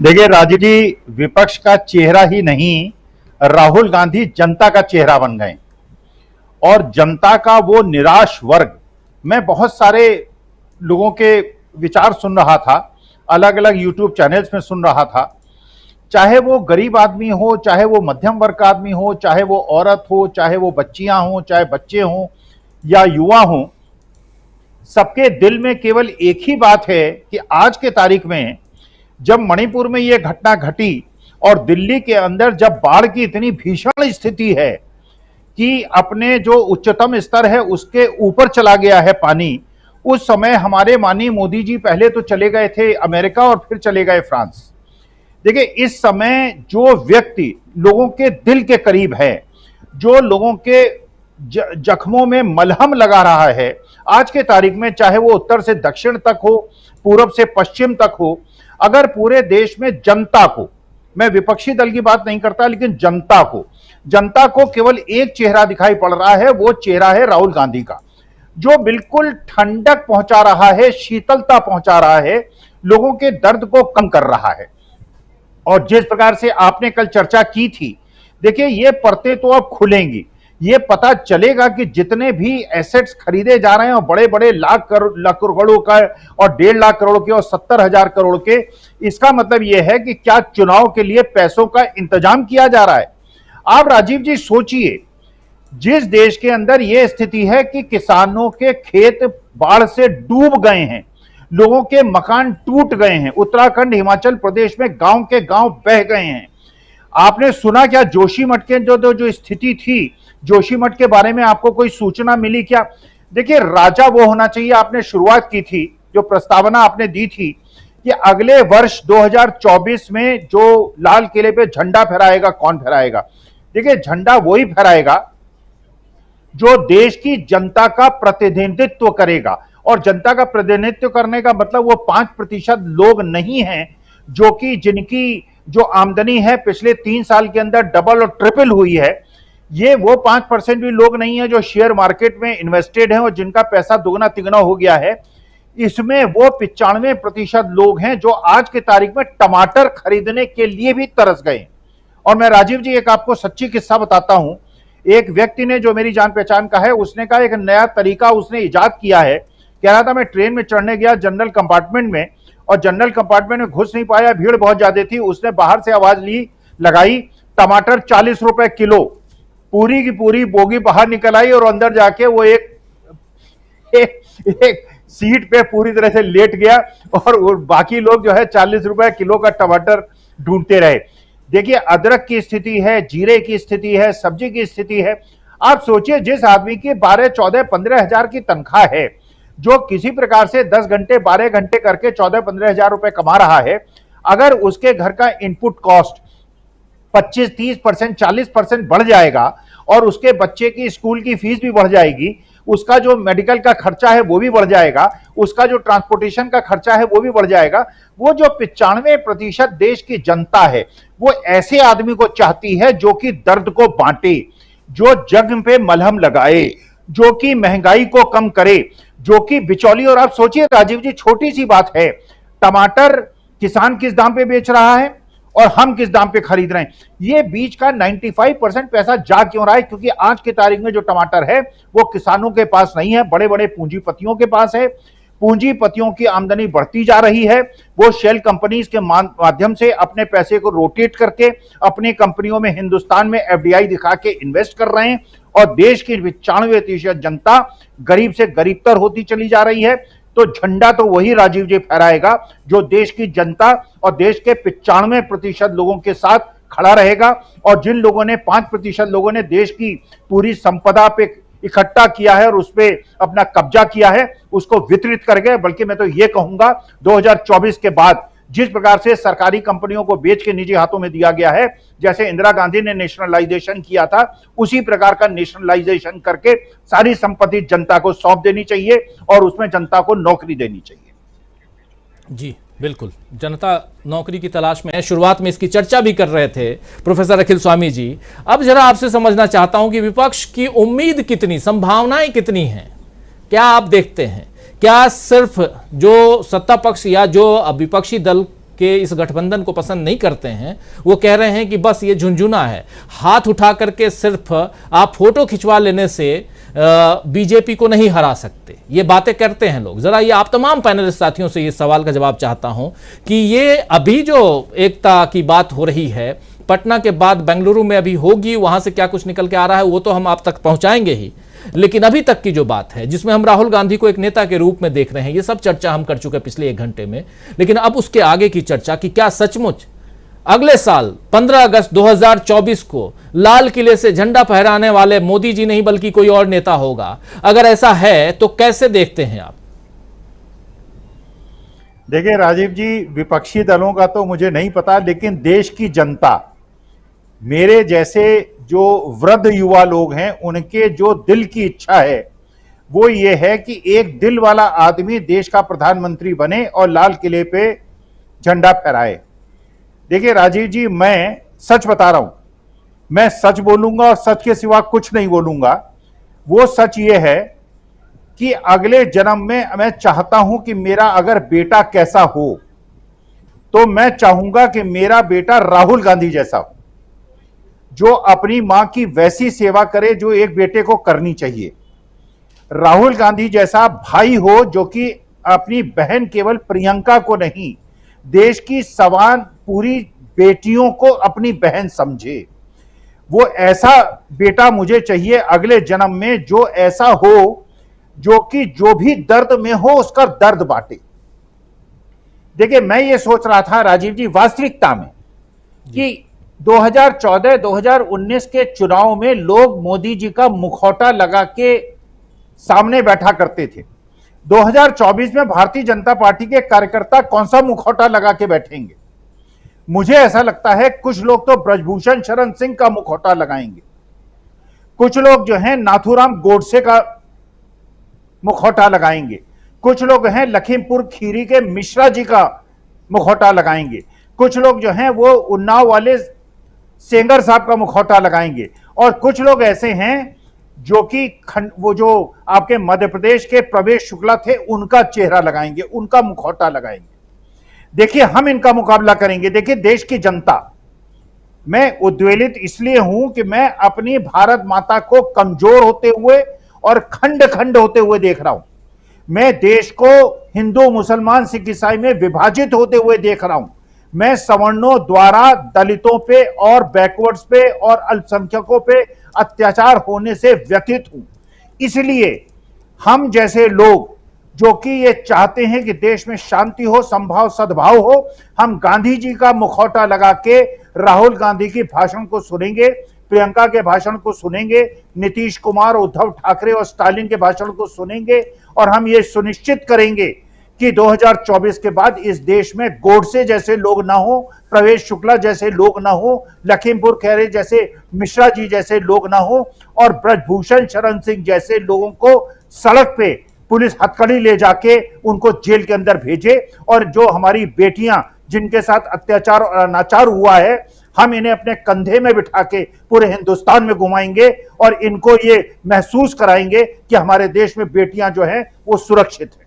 देखिए राजीव जी, विपक्ष का चेहरा ही नहीं, राहुल गांधी जनता का चेहरा बन गए। और जनता का वो निराश वर्ग, मैं बहुत सारे लोगों के विचार सुन रहा था, अलग अलग यूट्यूब चैनल्स में सुन रहा था। चाहे वो गरीब आदमी हो, चाहे वो मध्यम वर्ग का आदमी हो, चाहे वो औरत हो, चाहे वो बच्चियां हो, चाहे बच्चे हों या युवा हों, सबके दिल में केवल एक ही बात है कि आज के तारीख में जब मणिपुर में यह घटना घटी और दिल्ली के अंदर जब बाढ़ की इतनी भीषण स्थिति है कि अपने जो उच्चतम स्तर है उसके ऊपर चला गया है पानी, उस समय हमारे माननीय मोदी जी पहले तो चले गए थे अमेरिका और फिर चले गए फ्रांस। देखिए, इस समय जो व्यक्ति लोगों के दिल के करीब है, जो लोगों के जख्मों में मलहम लगा रहा है, आज के तारीख में चाहे वो उत्तर से दक्षिण तक हो, पूर्व से पश्चिम तक हो, अगर पूरे देश में जनता को, मैं विपक्षी दल की बात नहीं करता, लेकिन जनता को केवल एक चेहरा दिखाई पड़ रहा है, वो चेहरा है राहुल गांधी का, जो बिल्कुल ठंडक पहुंचा रहा है, शीतलता पहुंचा रहा है, लोगों के दर्द को कम कर रहा है। और जिस प्रकार से आपने कल चर्चा की थी, देखिए ये परतें तो अब खुलेंगी, ये पता चलेगा कि जितने भी एसेट्स खरीदे जा रहे हैं और बड़े बड़े लाख करोड़ों का और 1.5 लाख करोड़ के और 70,000 करोड़ के, इसका मतलब यह है कि क्या चुनाव के लिए पैसों का इंतजाम किया जा रहा है। आप राजीव जी सोचिए, जिस देश के अंदर यह स्थिति है कि किसानों के खेत बाढ़ से डूब गए हैं, लोगों के मकान टूट गए हैं, उत्तराखंड हिमाचल प्रदेश में गांव के गांव बह गए हैं। आपने सुना क्या जोशीमठ के जो स्थिति थी, जोशीमठ के बारे में आपको कोई सूचना मिली क्या? देखिए, राजा वो होना चाहिए, आपने शुरुआत की थी, जो प्रस्तावना आपने दी थी कि अगले वर्ष 2024 में जो लाल किले पे झंडा फहराएगा, कौन फहराएगा? देखिए, झंडा वही फहराएगा जो देश की जनता का प्रतिनिधित्व करेगा। और जनता का प्रतिनिधित्व करने का मतलब वो 5% लोग नहीं हैं जो कि जिनकी जो आमदनी है पिछले 3 साल के अंदर डबल और ट्रिपल हुई है। ये वो 5% भी लोग नहीं है जो शेयर मार्केट में इन्वेस्टेड हैं और जिनका पैसा दुगना तिगुना हो गया है। इसमें वो 95% लोग हैं जो आज की तारीख में टमाटर खरीदने के लिए भी तरस गए। और मैं राजीव जी एक आपको सच्ची किस्सा बताता हूं। एक व्यक्ति ने, जो मेरी जान पहचान का है, उसने कहा एक नया तरीका उसने इजाद किया है। कह रहा था मैं ट्रेन में चढ़ने गया जनरल कंपार्टमेंट में, और जनरल कंपार्टमेंट में घुस नहीं पाया, भीड़ बहुत ज्यादा थी। उसने बाहर से आवाज लगाई, टमाटर 40 रुपए किलो। पूरी की पूरी बोगी बाहर निकल आई और अंदर जाके वो एक सीट पे पूरी तरह से लेट गया और बाकी लोग जो है 40 रुपए किलो का टमाटर ढूंढते रहे। देखिए, अदरक की स्थिति है, जीरे की स्थिति है, सब्जी की स्थिति है। आप सोचिए, जिस आदमी की 12, 14, 15 हजार की तनख्वाह है, जो किसी प्रकार से 10 घंटे 12 घंटे करके 14, 15 हजार रुपए कमा रहा है, अगर उसके घर का इनपुट कॉस्ट 25, 30%, 40% बढ़ जाएगा और उसके बच्चे की स्कूल की फीस भी बढ़ जाएगी, उसका जो मेडिकल का खर्चा है वो भी बढ़ जाएगा, उसका जो ट्रांसपोर्टेशन का खर्चा है वो भी बढ़ जाएगा। वो जो 95% देश की जनता है, वो ऐसे आदमी को चाहती है जो कि दर्द को बांटे, जो जख्म पे मलहम लगाए, जो कि महंगाई को कम करे, जो कि बिचौली। और आप सोचिए राजीव जी, छोटी सी बात है, टमाटर किसान किस दाम पे बेच रहा है और हम किस दाम पे खरीद रहे हैं। ये बीच का 95% पैसा जा क्यों रहा है? क्योंकि आज की तारीख में जो टमाटर है वो किसानों के पास नहीं है, बड़े बड़े पूंजीपतियों के पास है। पूंजीपतियों की आमदनी बढ़ती जा रही है, वो शेल कंपनीज के माध्यम से अपने पैसे को रोटेट करके अपनी कंपनियों में, हिंदुस्तान में एफडीआई दिखा के इन्वेस्ट कर रहे हैं और देश की 95% जनता गरीब से गरीबतर होती चली जा रही है। तो झंडा तो वही राजीव जी फहराएगा जो देश की जनता और देश के 95% लोगों के साथ खड़ा रहेगा। और जिन लोगों ने 5% लोगों ने देश की पूरी संपदा पे इकट्ठा किया है और उस पर अपना कब्जा किया है, उसको वितरित कर गए। बल्कि मैं तो ये कहूंगा 2024 के बाद जिस प्रकार से सरकारी कंपनियों को बेच के निजी हाथों में दिया गया है, जैसे इंदिरा गांधी ने नेशनलाइजेशन किया था, उसी प्रकार का नेशनलाइजेशन करके सारी संपत्ति जनता को सौंप देनी चाहिए और उसमें जनता को नौकरी देनी चाहिए। जी बिल्कुल, जनता नौकरी की तलाश में है। शुरुआत में इसकी चर्चा भी कर रहे थे प्रोफेसर अखिल स्वामी जी। अब जरा आपसे समझना चाहता हूं कि विपक्ष की उम्मीद कितनी, संभावनाएं कितनी हैं, क्या आप देखते हैं? क्या सिर्फ जो सत्ता पक्ष या जो विपक्षी दल के इस गठबंधन को पसंद नहीं करते हैं, वो कह रहे हैं कि बस ये झुंझुना है, हाथ उठा करके सिर्फ आप फोटो खिंचवा लेने से बीजेपी को नहीं हरा सकते, ये बातें करते हैं लोग। जरा ये आप तमाम पैनलिस्ट साथियों से ये सवाल का जवाब चाहता हूं कि ये अभी जो एकता की बात हो रही है, पटना के बाद बेंगलुरु में अभी होगी, वहां से क्या कुछ निकल के आ रहा है वो तो हम आप तक पहुंचाएंगे ही, लेकिन अभी तक की जो बात है जिसमें हम राहुल गांधी को एक नेता के रूप में देख रहे हैं, ये सब चर्चा हम कर चुके हैं पिछले 1 घंटे में, लेकिन अब उसके आगे की चर्चा कि क्या सचमुच अगले साल 15 अगस्त 2024 को लाल किले से झंडा फहराने वाले मोदी जी नहीं बल्कि कोई और नेता होगा? अगर ऐसा है तो कैसे देखते हैं आप? देखिए राजीव जी, विपक्षी दलों का तो मुझे नहीं पता, लेकिन देश की जनता, मेरे जैसे जो वृद्ध युवा लोग हैं, उनके जो दिल की इच्छा है वो ये है कि एक दिल वाला आदमी देश का प्रधानमंत्री बने और लाल किले पे झंडा फहराए। देखिए राजीव जी, मैं सच बता रहा हूं, मैं सच बोलूंगा और सच के सिवा कुछ नहीं बोलूंगा। वो सच ये है कि अगले जन्म में मैं चाहता हूं कि मेरा अगर बेटा कैसा हो तो मैं चाहूंगा कि मेरा बेटा राहुल गांधी जैसा हो, जो अपनी मां की वैसी सेवा करे जो एक बेटे को करनी चाहिए। राहुल गांधी जैसा भाई हो जो कि अपनी बहन केवल प्रियंका को नहीं, देश की सवान पूरी बेटियों को अपनी बहन समझे। वो ऐसा बेटा मुझे चाहिए अगले जन्म में, जो ऐसा हो जो कि जो भी दर्द में हो उसका दर्द बांटे। देखिए, मैं ये सोच रहा था राजीव जी, वास्तविकता में कि 2014-2019 के चुनाव में लोग मोदी जी का मुखौटा लगा के सामने बैठा करते थे। 2024 में भारतीय जनता पार्टी के कार्यकर्ता कौन सा मुखौटा लगा के बैठेंगे? मुझे ऐसा लगता है कुछ लोग तो ब्रजभूषण शरण सिंह का मुखौटा लगाएंगे, कुछ लोग जो हैं नाथूराम गोडसे का मुखौटा लगाएंगे, कुछ लोग हैं लखीमपुर खीरी के मिश्रा जी का मुखौटा लगाएंगे, कुछ लोग जो हैं वो उन्नाव वाले सेंगर साहब का मुखौटा लगाएंगे, और कुछ लोग ऐसे हैं जो कि वो जो आपके मध्य प्रदेश के प्रवेश शुक्ला थे उनका चेहरा लगाएंगे, उनका मुखौटा लगाएंगे। देखिए, हम इनका मुकाबला करेंगे। देखिए, देश की जनता, मैं उद्वेलित इसलिए हूं कि मैं अपनी भारत माता को कमजोर होते हुए और खंड खंड होते हुए देख रहा हूं। मैं देश को हिंदू मुसलमान सिख ईसाई में विभाजित होते हुए देख रहा हूं। मैं सवर्णों द्वारा दलितों पे और बैकवर्ड्स पे और अल्पसंख्यकों पे अत्याचार होने से व्यथित हूं। इसलिए हम जैसे लोग जो कि ये चाहते हैं कि देश में शांति हो, संभाव सद्भाव हो, हम गांधी जी का मुखौटा लगा के राहुल गांधी की भाषण को सुनेंगे, प्रियंका के भाषण को सुनेंगे, नीतीश कुमार, उद्धव ठाकरे और स्टालिन के भाषण को सुनेंगे, और हम ये सुनिश्चित करेंगे कि 2024 के बाद इस देश में गोडसे जैसे लोग ना हो, प्रवेश शुक्ला जैसे लोग ना हो, लखीमपुर खैरे जैसे मिश्रा जी जैसे लोग ना हो, और ब्रजभूषण शरण सिंह जैसे लोगों को सड़क पे पुलिस हथकड़ी ले जाके उनको जेल के अंदर भेजे, और जो हमारी बेटियां जिनके साथ अत्याचार और अनाचार हुआ है, हम इन्हें अपने कंधे में बिठा के पूरे हिंदुस्तान में घुमाएंगे और इनको ये महसूस कराएंगे कि हमारे देश में बेटियां जो हैं वो सुरक्षित हैं।